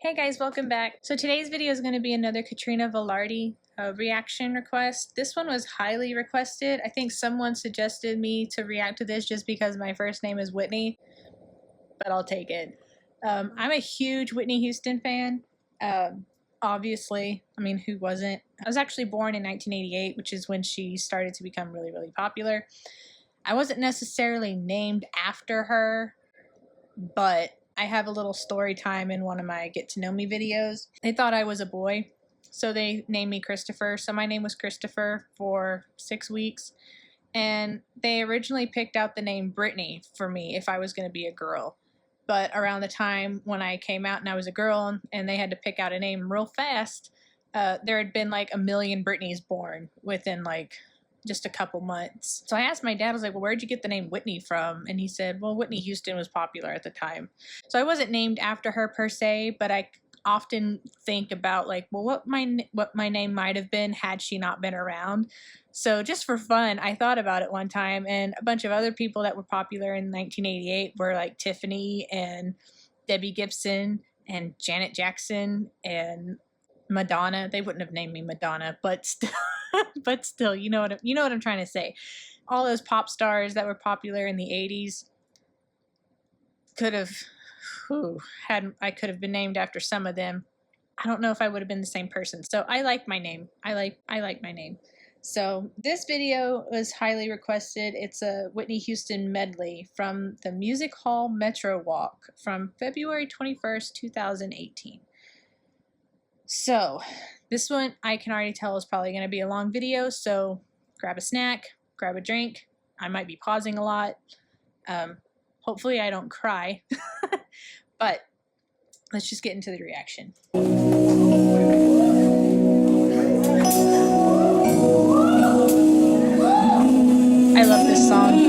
Hey guys, welcome back. So today's video is going to be another Katrina Velarde reaction request. This one was highly requested. I think someone suggested me to react to this just because my first name is Whitney, but I'll take it. I'm a huge Whitney Houston fan. Obviously, I mean, who wasn't? I was actually born in 1988, which is when she started to become really, really popular. I wasn't necessarily named after her, but I have a little story time in one of my get to know me videos. They thought I was a boy, so they named me Christopher. So my name was Christopher for 6 weeks, and they originally picked out the name Brittany for me if I was going to be a girl. But around the time when I came out and I was a girl and they had to pick out a name real fast, there had been like 1 million Britneys born within like just a couple months. So I asked my dad, I was like, well, where'd you get the name Whitney from? And he said, well, Whitney Houston was popular at the time. So I wasn't named after her per se, but I often think about like, well, what my name might have been had she not been around. So just for fun, I thought about it one time, and a bunch of other people that were popular in 1988 were like Tiffany and Debbie Gibson and Janet Jackson and Madonna. They wouldn't have named me Madonna, but still, but still, you know what I'm trying to say. All those pop stars that were popular in the 80s could have, I could have been named after some of them. I don't know if I would have been the same person. So I like my name. I like my name. So this video was highly requested. It's a Whitney Houston medley from the Music Hall Metro Walk from February 21st, 2018. So this one I can already tell is probably going to be a long video, so grab a snack, grab a drink. I might be pausing a lot. Hopefully I don't cry, but let's just get into the reaction. I love this song.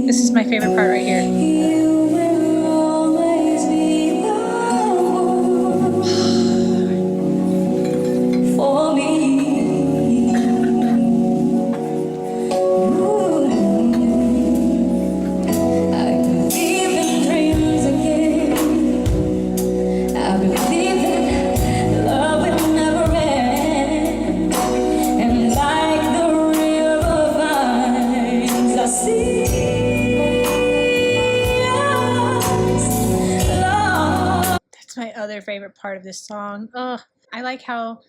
This is my favorite part right here. My other favorite part of this song. I like how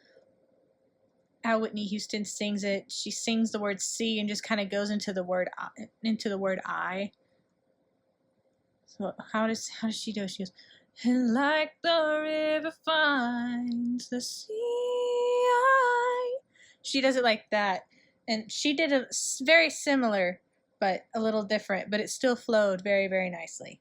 Whitney Houston sings it. She sings the word "see" and just kind of goes into the word "I." So how does she do it? She goes, "And like the river finds the sea." She does it like that, and she did a very similar, but a little different. But it still flowed very, very nicely.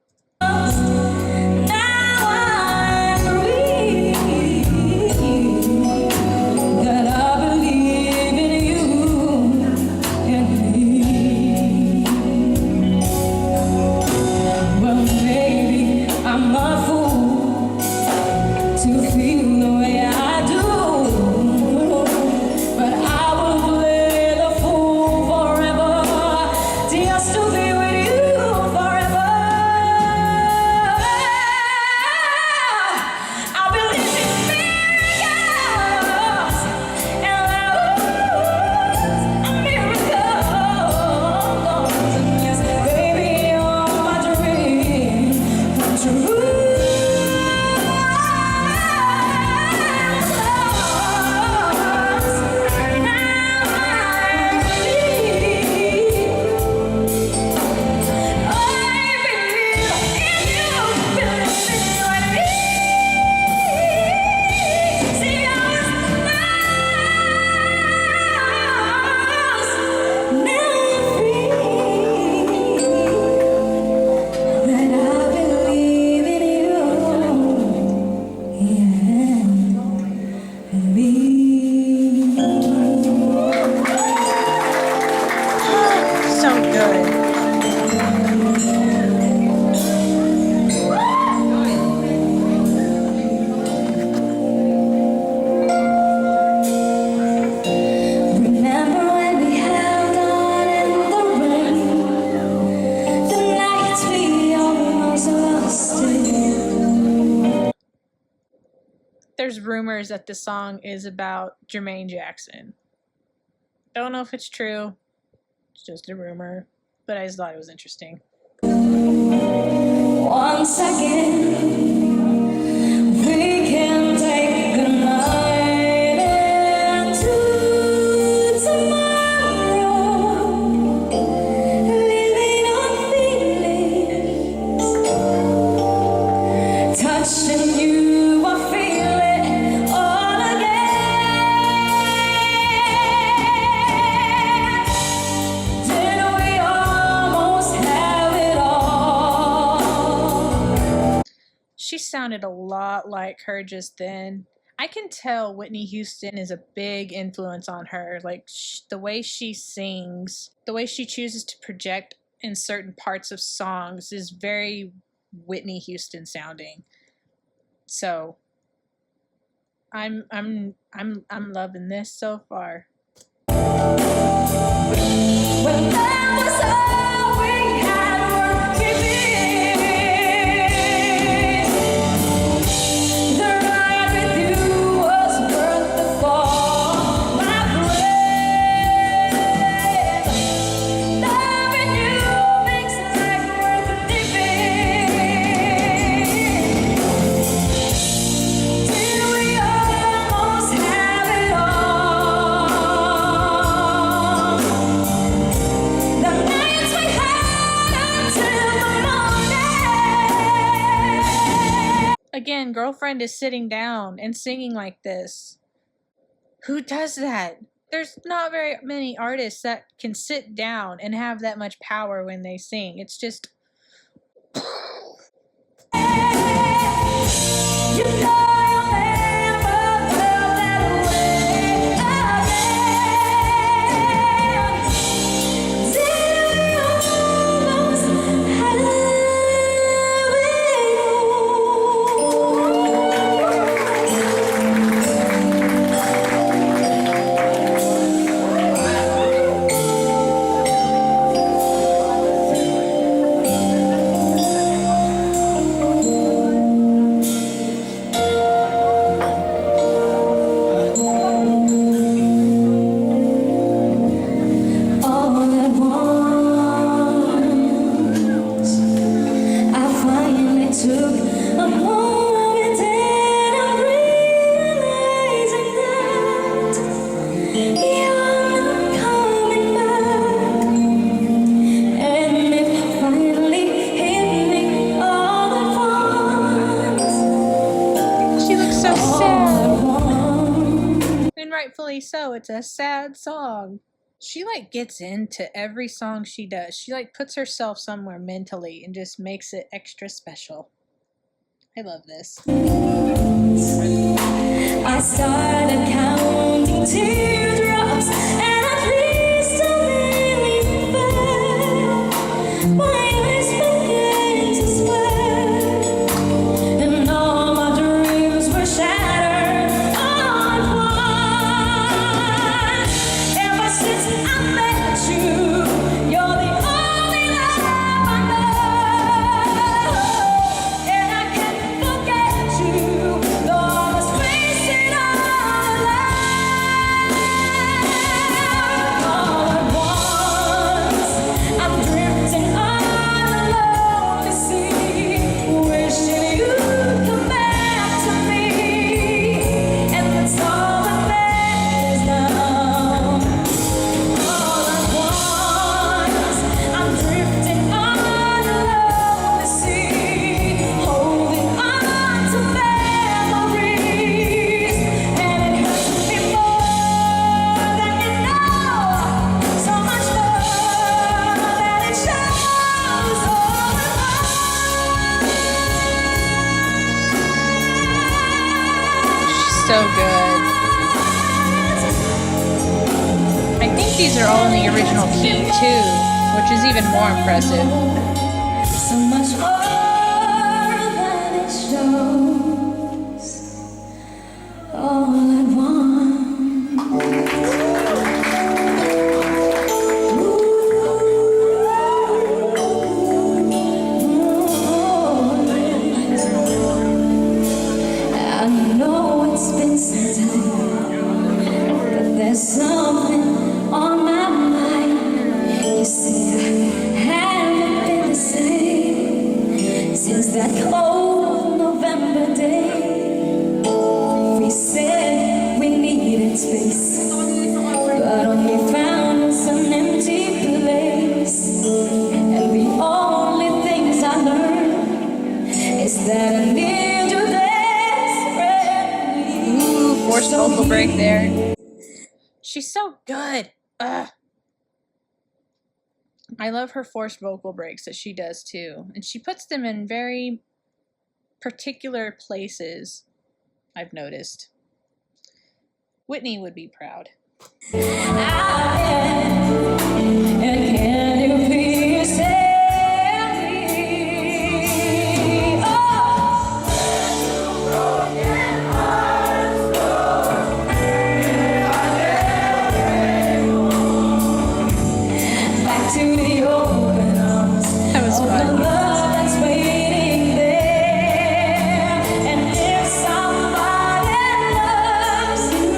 rumors that the song is about Jermaine Jackson. Don't know if it's true. It's just a rumor, but I just thought it was interesting. 1 second. We can take a night into tomorrow, living on feelings, touching you, I feel it all again. Did we almost have it all? She sounded a lot like her just then. I can tell Whitney Houston is a big influence on her. Like the way she sings, the way she chooses to project in certain parts of songs is very Whitney Houston sounding. So I'm loving this so far. When that was all we had, were keeping. The ride with you was worth the fall, my friend. Loving you makes life worth living. Till we almost have it all. The nights we had until the morning. Again, Girlfriend is sitting down and singing like this. Who does that? There's not very many artists that can sit down and have that much power when they sing. It's just You know I'll never feel that way again. Till we almost have it all at once. I finally took a moment and I'm realizing that you're not coming back. And it finally hit me all at once. she looks so All sad. at once. And rightfully so. It's a sad song. She like gets into every song she does. She like puts herself somewhere mentally and just makes it extra special. I love this. I started counting teardrops, and at least a million fell. My eyes began to sweat, and all my dreams were shattered all at once. Ever since I met you, you're the only love I know, and I can't forget you, though I was wasting all alone. All at once, I'm drifting on alone to sea, wishing you'd come back to me, and that's all that matters now. All at once, I'm drifting on alone to sea, holding on to memories, and it hurts me more than you know, so much more that it shows. All at She's so good. I think these are all in the original key too, which is even more impressive. so much more than it shows. All at once. I know it's been something on my mind. You say I haven't been the same since that cold November day. We said we needed space, but only found was an empty place. And the only things I learned is that I need you desperately. Ooh, forced vocal break there. She's so good. Ugh. I love her forced vocal breaks that she does too. And she puts them in very particular places, I've noticed. Whitney would be proud. And can you please tell me, back to the open arms That was of the fun. love that's waiting there. And if somebody loves you,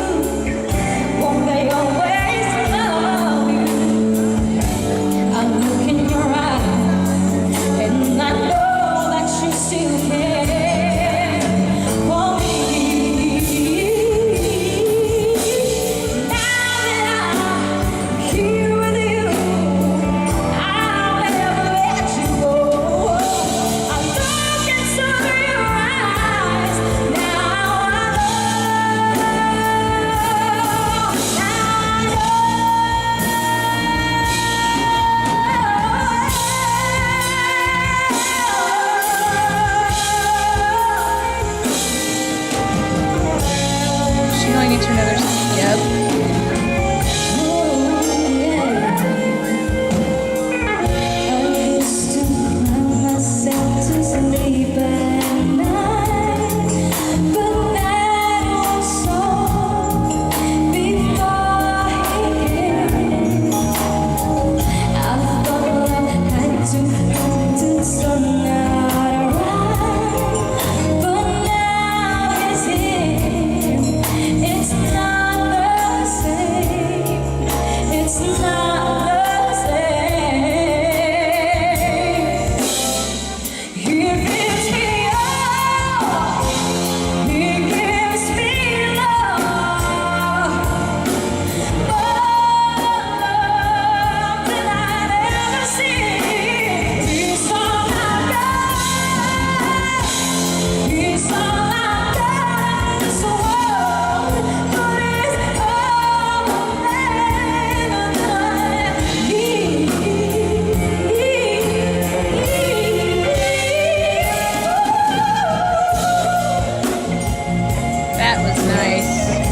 won't they always love you? I look in your eyes, and I know that you still care for me. Now that I'm here with you, I'll never let you go. I look into your eyes, now I She only needs her another. Yep. I used to cry myself to sleep at night, but that was all before he came. I thought I had to turn out right, but now it's here. It's not the same. It's not the same. He gives me all. He gives me love. More love than I'd ever seen. He's all I got. He's all I got in this world. But he's all the man that I need. That was nice.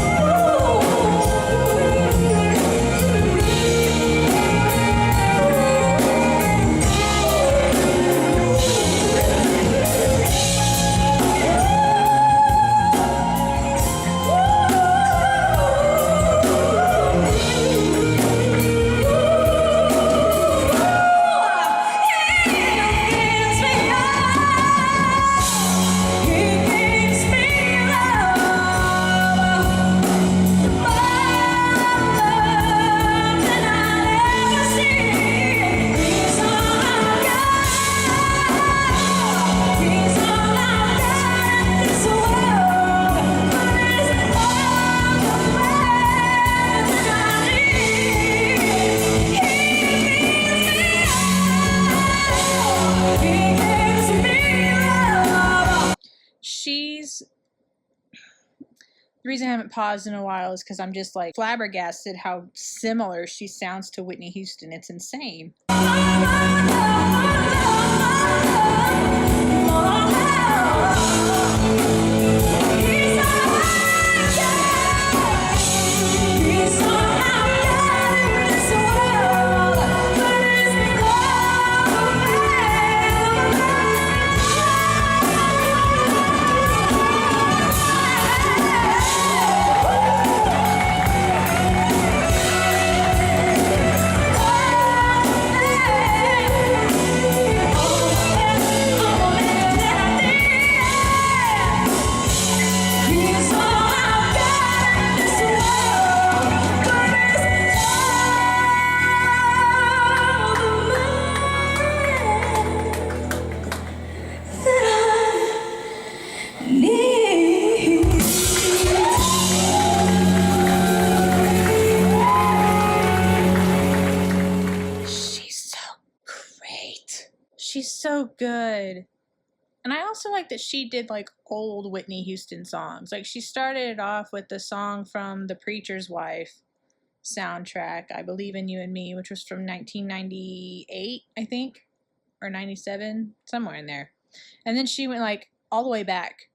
She's the reason I haven't paused in a while is because I'm just like flabbergasted how similar she sounds to Whitney Houston. It's insane. so good. And I also like that she did like old Whitney Houston songs. Like she started it off with the song from The Preacher's Wife soundtrack, I Believe in You and Me, which was from 1998, I think, or 97, somewhere in there. And then she went like all the way back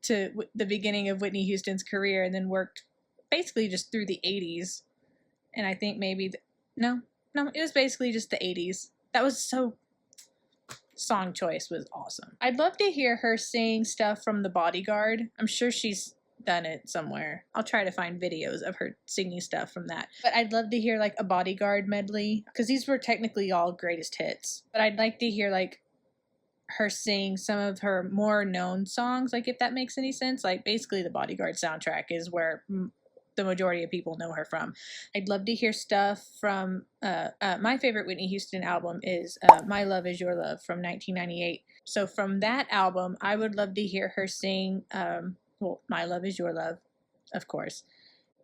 to the beginning of Whitney Houston's career and then worked basically just through the 80s. And I think maybe, no, it was basically just the 80s. That was so, song choice was awesome. I'd love to hear her sing stuff from The Bodyguard. I'm sure she's done it somewhere. I'll try to find videos of her singing stuff from that. But I'd love to hear like a Bodyguard medley, because these were technically all greatest hits. But I'd like to hear like her sing some of her more known songs, like if that makes any sense. Like basically the Bodyguard soundtrack is where the majority of people know her from. I'd love to hear stuff from my favorite Whitney Houston album is My Love Is Your Love from 1998. So from that album, I would love to hear her sing, well, My Love Is Your Love, of course,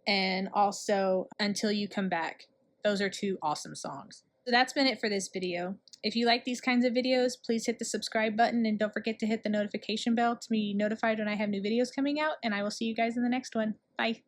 and also Until You Come Back. Those are two awesome songs. So that's been it for this video. If you like these kinds of videos, please hit the subscribe button and don't forget to hit the notification bell to be notified when I have new videos coming out, and I will see you guys in the next one. Bye.